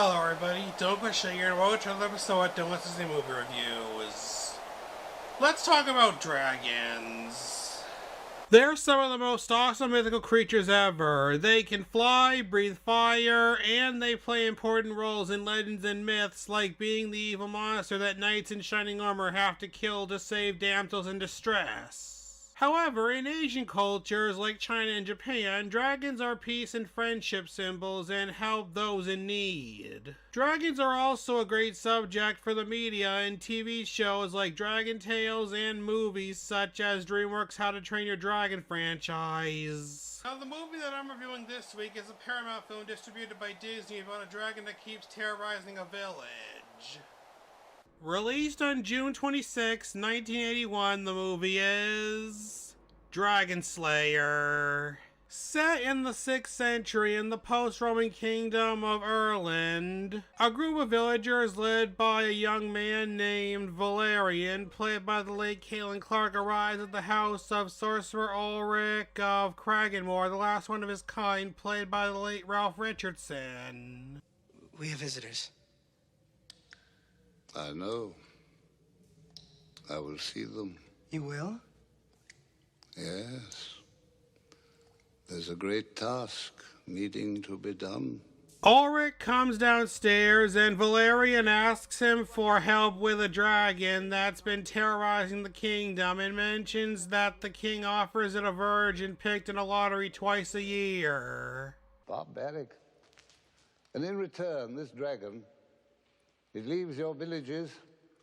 Hello everybody, Dragonslayer here, and welcome to another episode of Dragonslayer movie reviews. Let's talk about dragons. They're some of the most awesome mythical creatures ever. They can fly, breathe fire, and they play important roles in legends and myths, like being the evil monster that knights in shining armor have to kill to save damsels in distress. However, in Asian cultures like China and Japan, dragons are peace and friendship symbols and help those in need. Dragons are also a great subject for the media and TV shows like Dragon Tales and movies such as DreamWorks' How to Train Your Dragon franchise. Now, the movie that I'm reviewing this week is a Paramount film distributed by Disney about a dragon that keeps terrorizing a village. Released on June 26, 1981, the movie is Dragonslayer. Set in the 6th century in the post-Roman kingdom of Ireland, a group of villagers led by a young man named Valerian, played by the late Caitlin Clark, arrives at the house of sorcerer Ulrich of Cragganmore, the last one of his kind, played by the late Ralph Richardson. We have visitors. I know. I will see them. You will? Yes. There's a great task needing to be done. Ulrich comes downstairs and Valerian asks him for help with a dragon that's been terrorizing the kingdom and mentions that the king offers it a virgin picked in a lottery twice a year. Barbaric. And in return, this dragon, it leaves your villages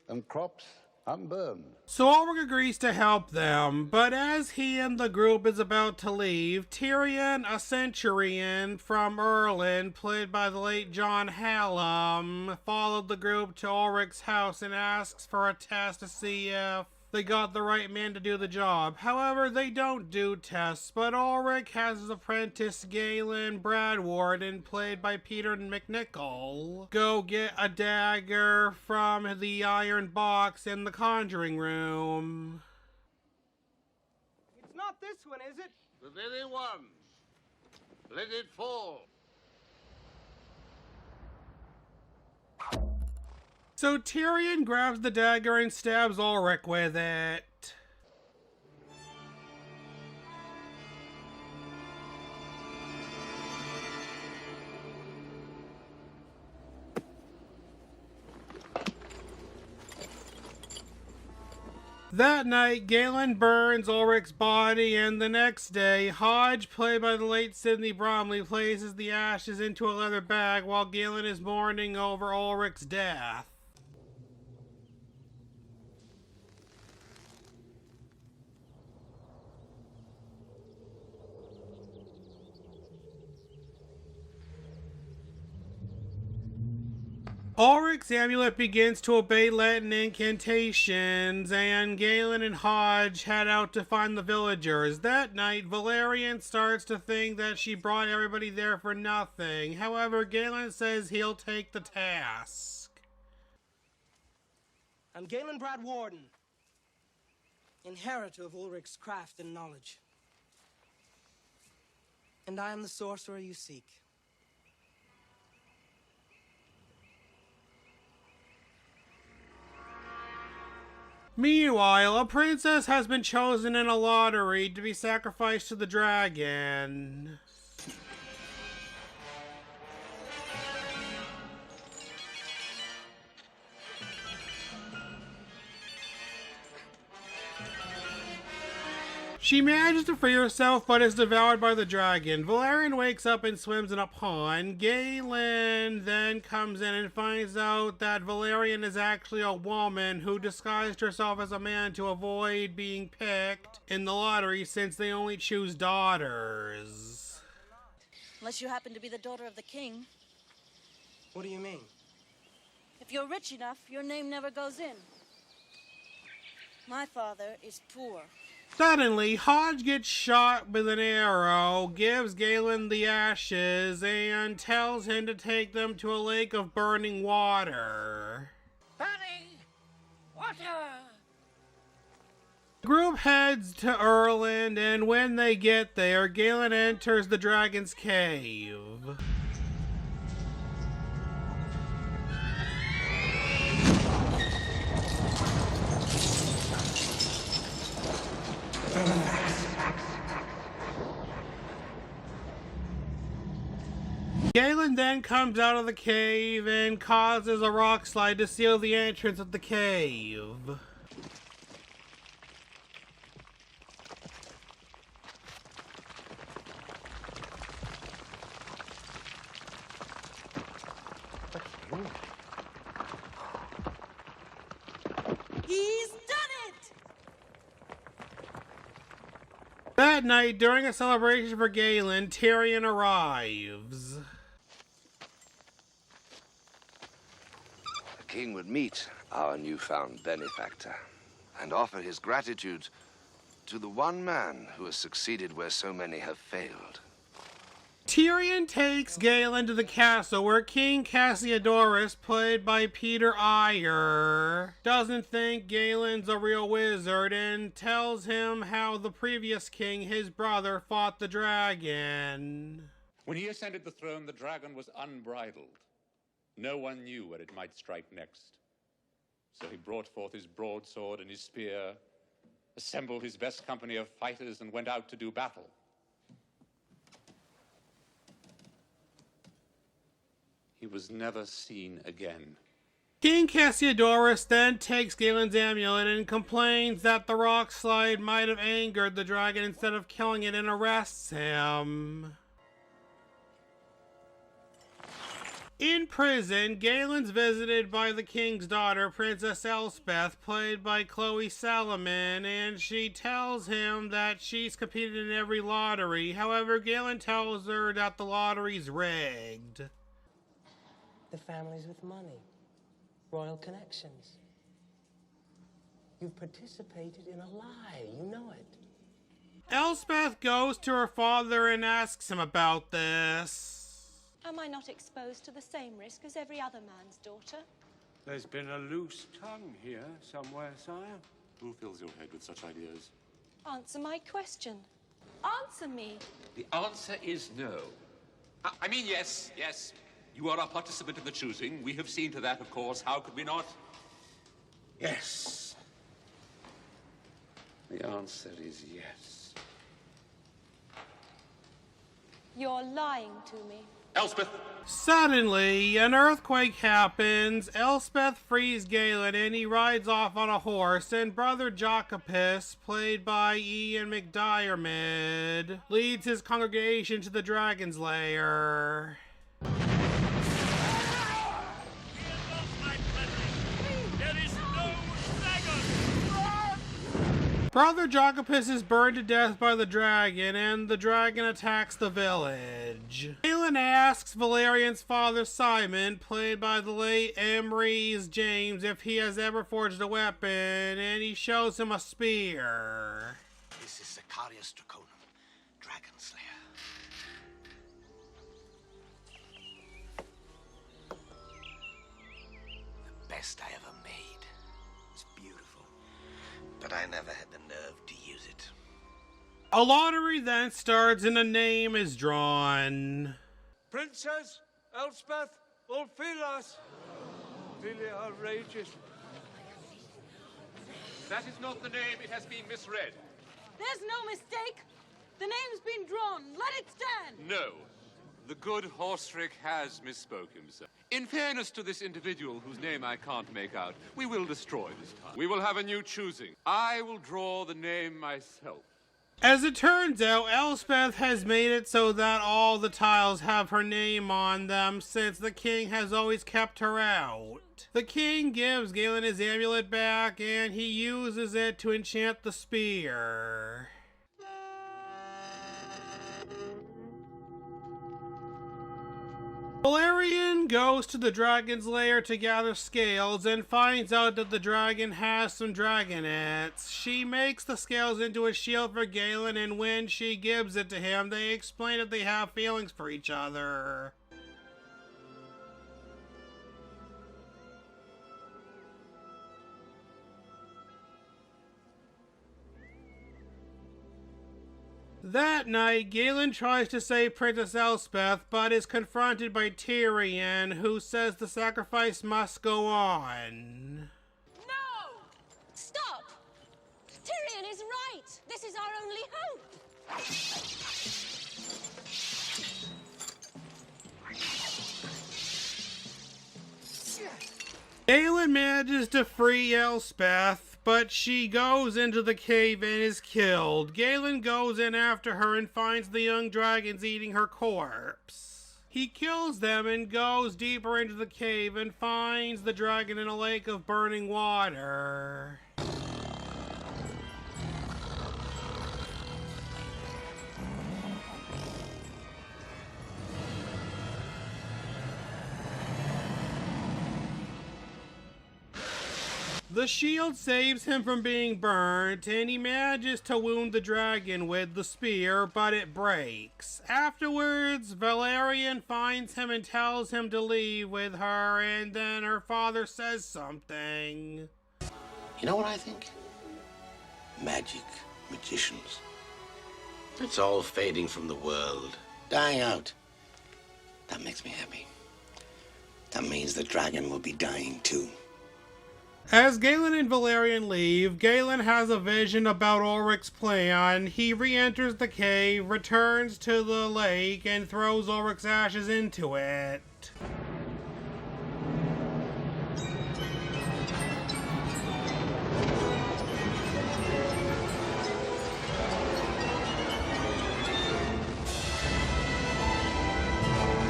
and crops unburned. So Ulrich agrees to help them, but as he and the group is about to leave, Tyrion, a centurion from Ireland, played by the late John Hallam, followed the group to Ulrich's house and asks for a test to see if they got the right man to do the job. However, they don't do tests, but Ulrich has his apprentice Galen Bradwarden, played by Peter McNichol, go get a dagger from the iron box in the conjuring room. It's not this one, is it? The very one. Let it fall. So Tyrion grabs the dagger and stabs Ulrich with it. That night, Galen burns Ulrich's body, and the next day, Hodge, played by the late Sidney Bromley, places the ashes into a leather bag while Galen is mourning over Ulrich's death. Ulrich's amulet begins to obey Latin incantations, and Galen and Hodge head out to find the villagers. That night, Valerian starts to think that she brought everybody there for nothing. However, Galen says he'll take the task. I'm Galen Bradwarden, inheritor of Ulrich's craft and knowledge. And I am the sorcerer you seek. Meanwhile, a princess has been chosen in a lottery to be sacrificed to the dragon. She manages to free herself, but is devoured by the dragon. Valerian wakes up and swims in a pond. Galen then comes in and finds out that Valerian is actually a woman who disguised herself as a man to avoid being picked in the lottery, since they only choose daughters. Unless you happen to be the daughter of the king. What do you mean? If you're rich enough, your name never goes in. My father is poor. Suddenly, Hodge gets shot with an arrow, gives Galen the ashes, and tells him to take them to a lake of burning water. Burning water! The group heads to Ireland, and when they get there, Galen enters the dragon's cave. Galen then comes out of the cave and causes a rock slide to seal the entrance of the cave. He's done it! That night, during a celebration for Galen, Tyrion arrives. The king would meet our newfound benefactor and offer his gratitude to the one man who has succeeded where so many have failed. Tyrion takes Galen to the castle where King Cassiodorus, played by Peter Ayer, doesn't think Galen's a real wizard and tells him how the previous king, his brother, fought the dragon. When he ascended the throne, the dragon was unbridled. No one knew where it might strike next. So he brought forth his broadsword and his spear, assembled his best company of fighters, and went out to do battle. He was never seen again. King Cassiodorus then takes Galen's amulet and complains that the rock slide might have angered the dragon instead of killing it, and arrests him. In prison, Galen's visited by the king's daughter, Princess Elspeth, played by Chloe Salomon, and she tells him that she's competed in every lottery. However, Galen tells her that the lottery's rigged. The families with money, royal connections. You've participated in a lie, you know it. Elspeth goes to her father and asks him about this. Am I not exposed to the same risk as every other man's daughter? There's been a loose tongue here somewhere, sire. Who fills your head with such ideas? Answer my question. Answer me. The answer is no. I mean, yes. You are a participant in the choosing. We have seen to that, of course. How could we not? Yes. The answer is yes. You're lying to me. Elspeth! Suddenly, an earthquake happens. Elspeth frees Galen and he rides off on a horse, and Brother Jacopus, played by Ian McDiarmid, leads his congregation to the Dragonslayer. Brother Jacopus is burned to death by the dragon, and the dragon attacks the village. Galen asks Valerian's father Simon, played by the late Emrys James, if he has ever forged a weapon, and he shows him a spear. This is Sicarius Draconum, Dragonslayer. The best I ever made. It's beautiful. But I never had the nerve to use it. A lottery then starts and a name is drawn. Princess Elspeth Ulfilas. Really outrageous. That is not the name. It has been misread. There's no mistake. The name's been drawn. Let it stand. No. The good Horsrick has misspoke himself. In fairness to this individual, whose name I can't make out, we will destroy this time. We will have a new choosing. I will draw the name myself. As it turns out, Elspeth has made it so that all the tiles have her name on them, since the king has always kept her out. The king gives Galen his amulet back, and he uses it to enchant the spear. Valerian goes to the dragon's lair to gather scales and finds out that the dragon has some dragonettes. She makes the scales into a shield for Galen, and when she gives it to him, they explain that they have feelings for each other. That night, Galen tries to save Princess Elspeth, but is confronted by Tyrion, who says the sacrifice must go on. No! Stop! Tyrion is right. This is our only hope. Galen manages to free Elspeth, but she goes into the cave and is killed. Galen goes in after her and finds the young dragons eating her corpse. He kills them and goes deeper into the cave and finds the dragon in a lake of burning water. The shield saves him from being burnt, and he manages to wound the dragon with the spear, but it breaks. Afterwards, Valerian finds him and tells him to leave with her, and then her father says something. You know what I think? Magic, magicians. It's all fading from the world, dying out. That makes me happy. That means the dragon will be dying too. As Galen and Valerian leave, Galen has a vision about Ulrich's plan. He re-enters the cave, returns to the lake, and throws Ulrich's ashes into it.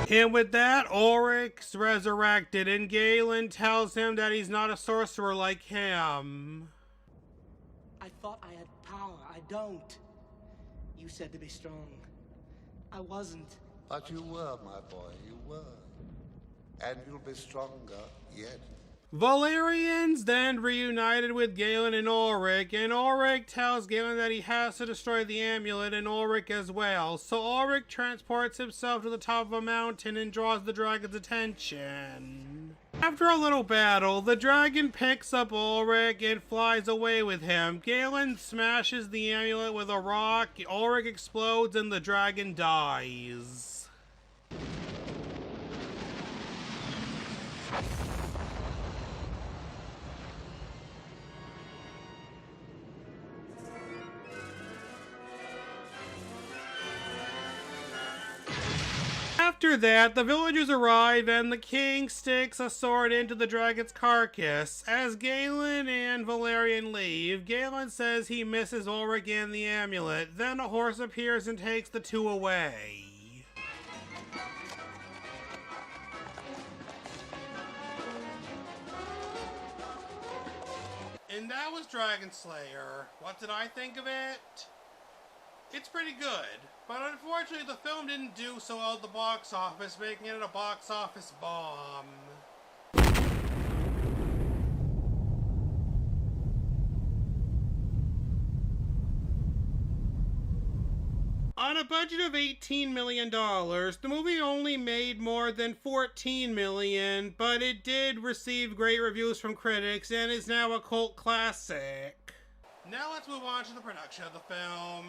And with that, Ulrich's resurrected, and Galen tells him that he's not a sorcerer like him. I thought I had power. I don't. You said to be strong. I wasn't. But you were, my boy, you were. And you'll be stronger yet. Valerian's then reunited with Galen and Ulrich tells Galen that he has to destroy the amulet and Ulrich as well. So Ulrich transports himself to the top of a mountain and draws the dragon's attention. After a little battle, the dragon picks up Ulrich and flies away with him. Galen smashes the amulet with a rock, Ulrich explodes, and the dragon dies. After that, the villagers arrive and the king sticks a sword into the dragon's carcass. As Galen and Valerian leave, Galen says he misses Ulrich and the amulet. Then a horse appears and takes the two away. And that was Dragonslayer. What did I think of it? It's pretty good, but unfortunately the film didn't do so well at the box office, making it a box office bomb. On a budget of $18 million, the movie only made more than $14 million, but it did receive great reviews from critics and is now a cult classic. Now let's move on to the production of the film.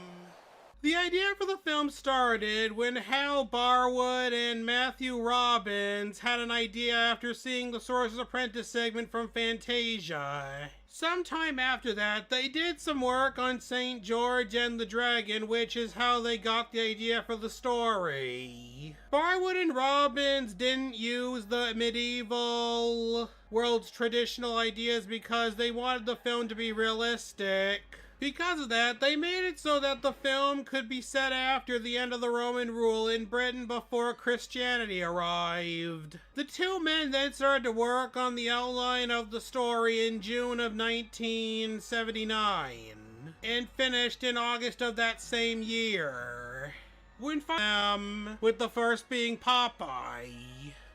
The idea for the film started when Hal Barwood and Matthew Robbins had an idea after seeing the Sorcerer's Apprentice segment from Fantasia. Sometime after that, they did some work on St. George and the Dragon, which is how they got the idea for the story. Barwood and Robbins didn't use the medieval world's traditional ideas because they wanted the film to be realistic. Because of that, they made it so that the film could be set after the end of the Roman rule in Britain before Christianity arrived. The two men then started to work on the outline of the story in June of 1979, and finished in August of that same year. With the first being Popeye.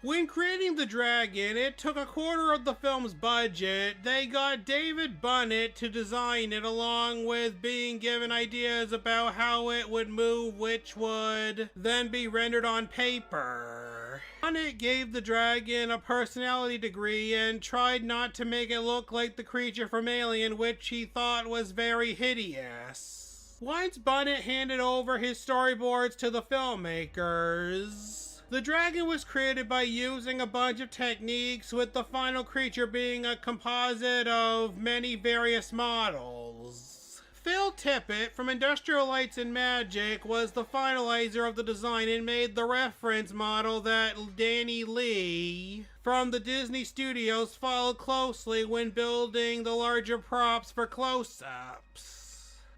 When creating the dragon, it took a quarter of the film's budget. They got David Bunnett to design it, along with being given ideas about how it would move, which would then be rendered on paper. Bunnett gave the dragon a personality degree and tried not to make it look like the creature from Alien, which he thought was very hideous. Once Bunnett handed over his storyboards to the filmmakers, the dragon was created by using a bunch of techniques, with the final creature being a composite of many various models. Phil Tippett from Industrial Lights and Magic was the finalizer of the design and made the reference model that Danny Lee from the Disney Studios followed closely when building the larger props for close-ups.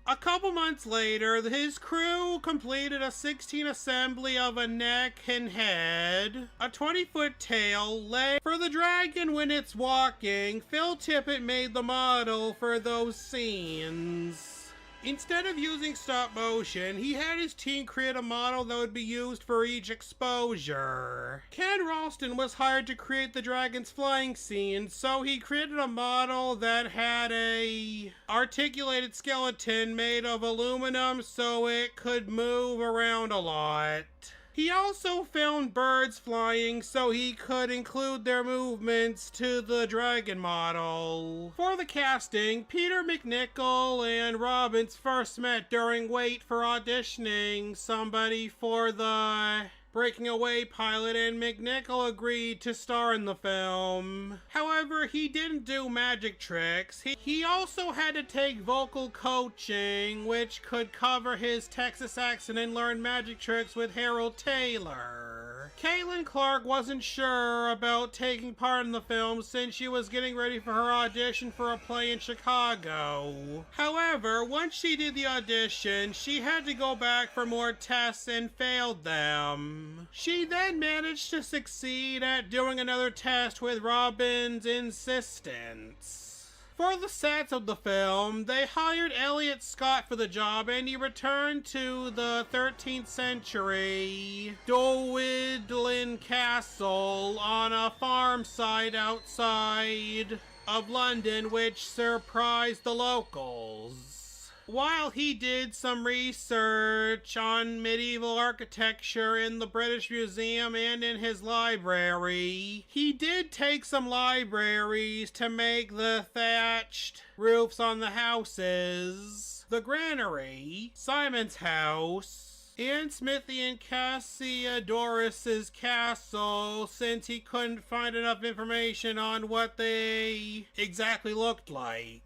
A couple months later, his crew completed a 16 assembly of a neck and head, a 20-foot tail, leg for the dragon when it's walking. Phil Tippett made the model for those scenes. Instead of using stop motion, he had his team create a model that would be used for each exposure. Ken Ralston was hired to create the dragon's flying scene, so he created a model that had a articulated skeleton made of aluminum so it could move around a lot. He also filmed birds flying so he could include their movements to the dragon model. For the casting, Peter MacNicol and Robbins first met during wait for auditioning somebody for the Breaking Away pilot, and MacNicol agreed to star in the film. However, he didn't do magic tricks. He also had to take vocal coaching, which could cover his Texas accent, and learn magic tricks with Harold Taylor. Caitlin Clark wasn't sure about taking part in the film since she was getting ready for her audition for a play in Chicago. However, once she did the audition, she had to go back for more tests and failed them. She then managed to succeed at doing another test with Robin's insistence. For the sets of the film, they hired Elliot Scott for the job, and he returned to the 13th century Dowydlin Castle on a farm site outside of London, which surprised the locals. While he did some research on medieval architecture in the British Museum and in his library, he did take some libraries to make the thatched roofs on the houses, the granary, Simon's house, and Smithy and Cassiodorus's castle, since he couldn't find enough information on what they exactly looked like.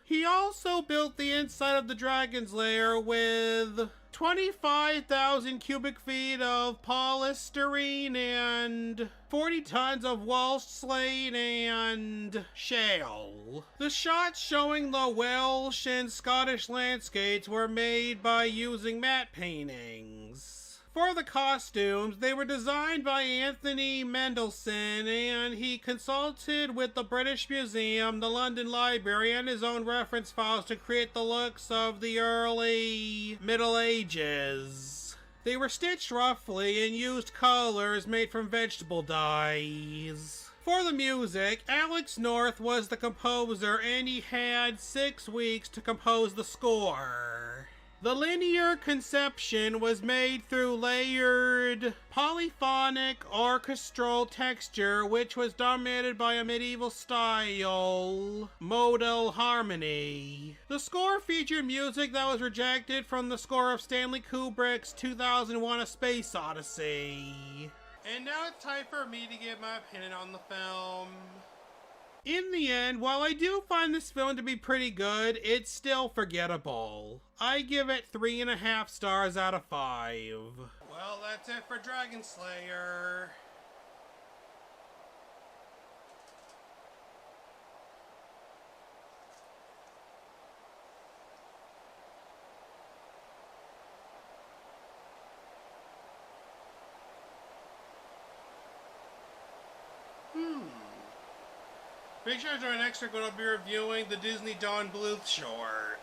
He also built the inside of the Dragonslayer with 25,000 cubic feet of polystyrene and 40 tons of Welsh slate and shale. The shots showing the Welsh and Scottish landscapes were made by using matte paintings. For the costumes, they were designed by Anthony Mendelsohn, and he consulted with the British Museum, the London Library, and his own reference files to create the looks of the early Middle Ages. They were stitched roughly and used colors made from vegetable dyes. For the music, Alex North was the composer, and he had 6 weeks to compose the score. The linear conception was made through layered polyphonic orchestral texture, which was dominated by a medieval style modal harmony. The score featured music that was rejected from the score of Stanley Kubrick's 2001: A Space Odyssey. And now it's time for me to give my opinion on the film. In the end, while I do find this film to be pretty good, it's still forgettable. I give it 3.5 stars out of 5. Well, that's it for Dragonslayer. Make sure to join next week when I'll be reviewing the Disney Don Bluth short.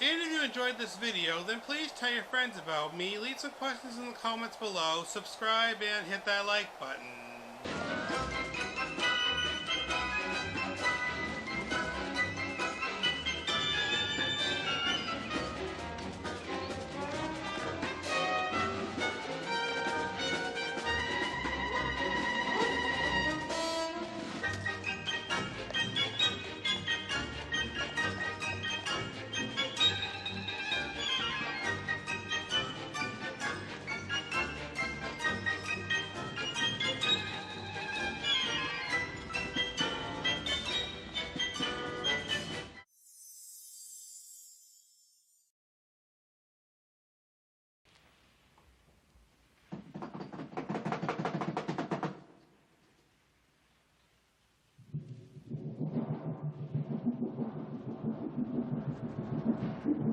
And if you enjoyed this video, then please tell your friends about me, leave some questions in the comments below, subscribe, and hit that like button.